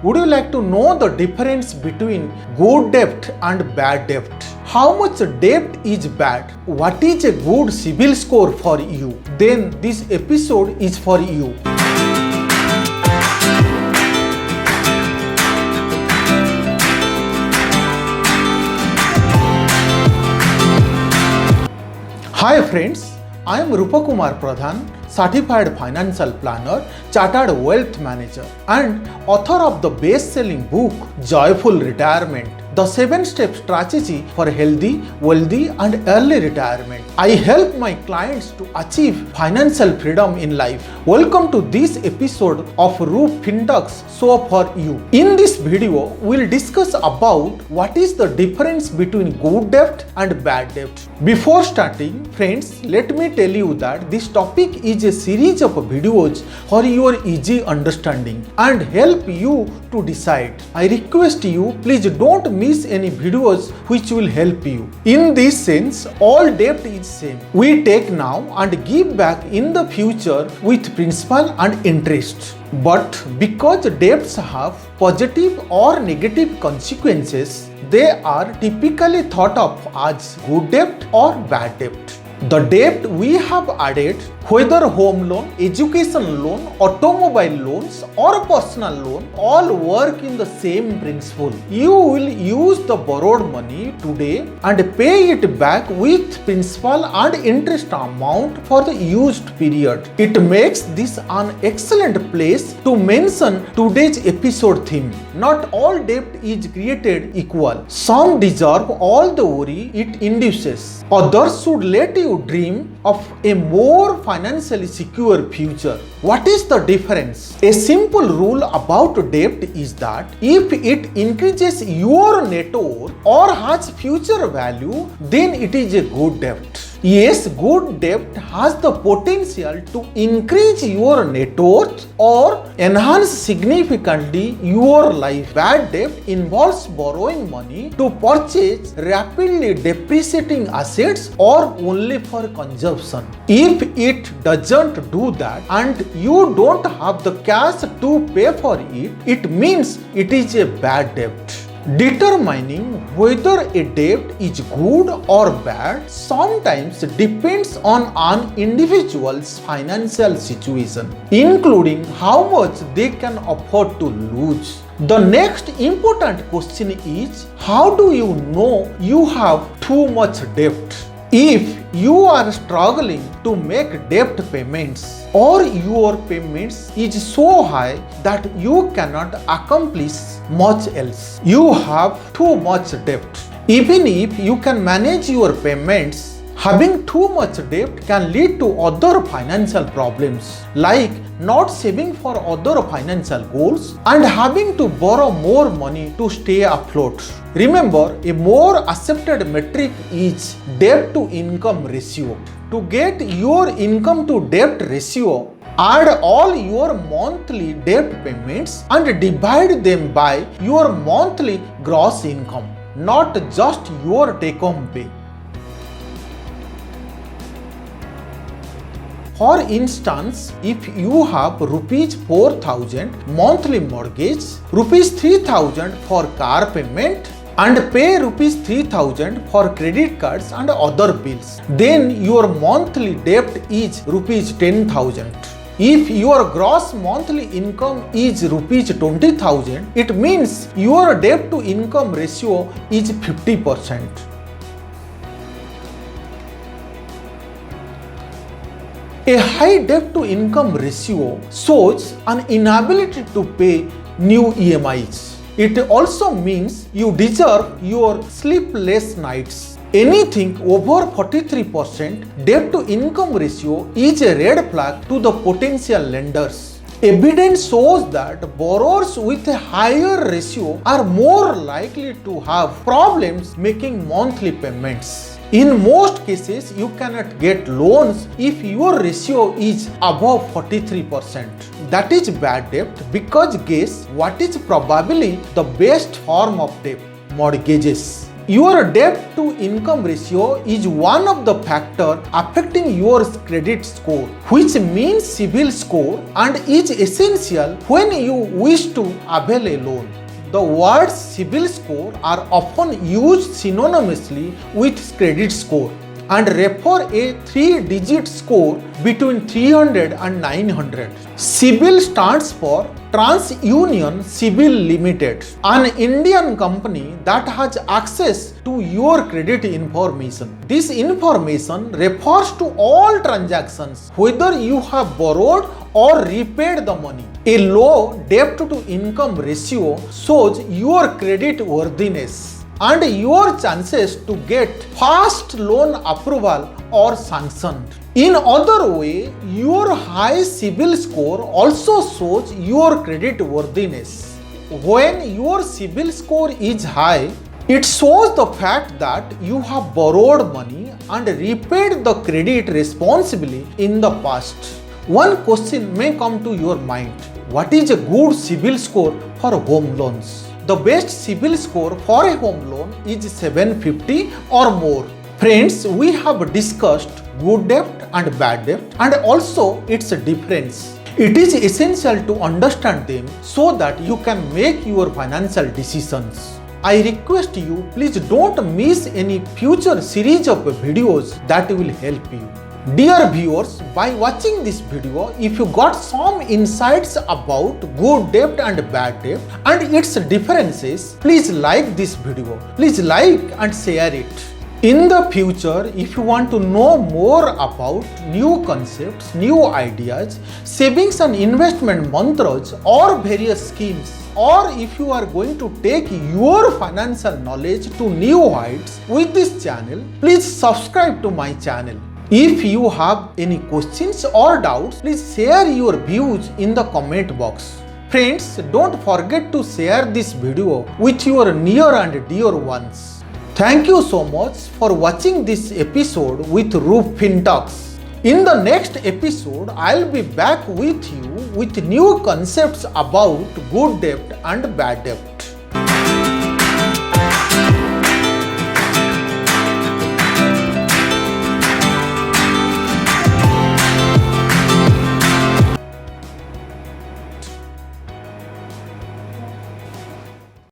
Would you like to know the difference between good debt and bad debt? How much debt is bad? What is a good CIBIL score for you? Then this episode is for you. Hi friends, I am Rupakumar Pradhan, Certified Financial Planner, Chartered Wealth Manager and author of the best-selling book Joyful Retirement, the 7-step strategy for healthy, wealthy and early retirement. I help my clients to achieve financial freedom in life. Welcome to this episode of Rup FinTalks Show for you. In this video, we'll discuss about what is the difference between good debt and bad debt. Before starting, friends, let me tell you that this topic is a series of videos for your easy understanding and help you to decide. I request you, please don't miss any videos which will help you. In this sense, all debt is same. We take now and give back in the future with principal and interest. But because debts have positive or negative consequences, they are typically thought of as good debt or bad debt. The debt we have added, whether home loan, education loan, automobile loans or personal loan, all work in the same principle. You will use the borrowed money today and pay it back with principal and interest amount for the used period. It makes this an excellent place to mention today's episode theme. Not all debt is created equal. Some deserve all the worry it induces. Others should let you dream of a more financially secure future. What is the difference? A simple rule about debt is that if it increases your net worth or has future value, then it is a good debt. Yes, good debt has the potential to increase your net worth or enhance significantly your life. Bad debt involves borrowing money to purchase rapidly depreciating assets or only for consumption. If it doesn't do that and you don't have the cash to pay for it, it means it is a bad debt. Determining whether a debt is good or bad sometimes depends on an individual's financial situation, including how much they can afford to lose. The next important question is, how do you know you have too much debt? If you are struggling to make debt payments or your payments is so high that you cannot accomplish much else, you have too much debt. Even if you can manage your payments, having too much debt can lead to other financial problems like not saving for other financial goals and having to borrow more money to stay afloat. Remember, a more accepted metric is debt to income ratio. To get your income to debt ratio, add all your monthly debt payments and divide them by your monthly gross income, not just your take-home pay. For instance, if you have rupees 4,000 monthly mortgage, rupees 3,000 for car payment and pay rupees 3,000 for credit cards and other bills, then your monthly debt is rupees 10,000. If your gross monthly income is rupees 20,000, it means your debt to income ratio is 50%. A high debt to income ratio shows an inability to pay new EMIs. It also means you deserve your sleepless nights. Anything over 43% debt to income ratio is a red flag to the potential lenders. Evidence shows that borrowers with a higher ratio are more likely to have problems making monthly payments. In most cases, you cannot get loans if your ratio is above 43%. That is bad debt because guess what is probably the best form of debt? Mortgages. Your debt to income ratio is one of the factors affecting your credit score, which means CIBIL score, and is essential when you wish to avail a loan. The words CIBIL score are often used synonymously with credit score and refer a 3-digit score between 300 and 900. CIBIL stands for TransUnion CIBIL Limited, an Indian company that has access to your credit information. This information refers to all transactions, whether you have borrowed or repaid the money. A low debt to income ratio shows your credit worthiness and your chances to get fast loan approval or sanctioned. In other way, your high CIBIL score also shows your credit worthiness. When your CIBIL score is high, it shows the fact that you have borrowed money and repaid the credit responsibly in the past. One question may come to your mind: what is a good CIBIL score for home loans? The best CIBIL score for a home loan is 750 or more. Friends, we have discussed good debt and bad debt and also its difference. It is essential to understand them so that you can make your financial decisions. I request you, please don't miss any future series of videos that will help you. Dear viewers, by watching this video, if you got some insights about good debt and bad debt and its differences, please like this video. Please like and share it. In the future, if you want to know more about new concepts, new ideas, savings and investment mantras or various schemes, or if you are going to take your financial knowledge to new heights with this channel, please subscribe to my channel. If you have any questions or doubts, please share your views in the comment box. Friends, don't forget to share this video with your near and dear ones. Thank you so much for watching this episode with Rup FinTalks. In the next episode, I'll be back with you with new concepts about good debt and bad debt.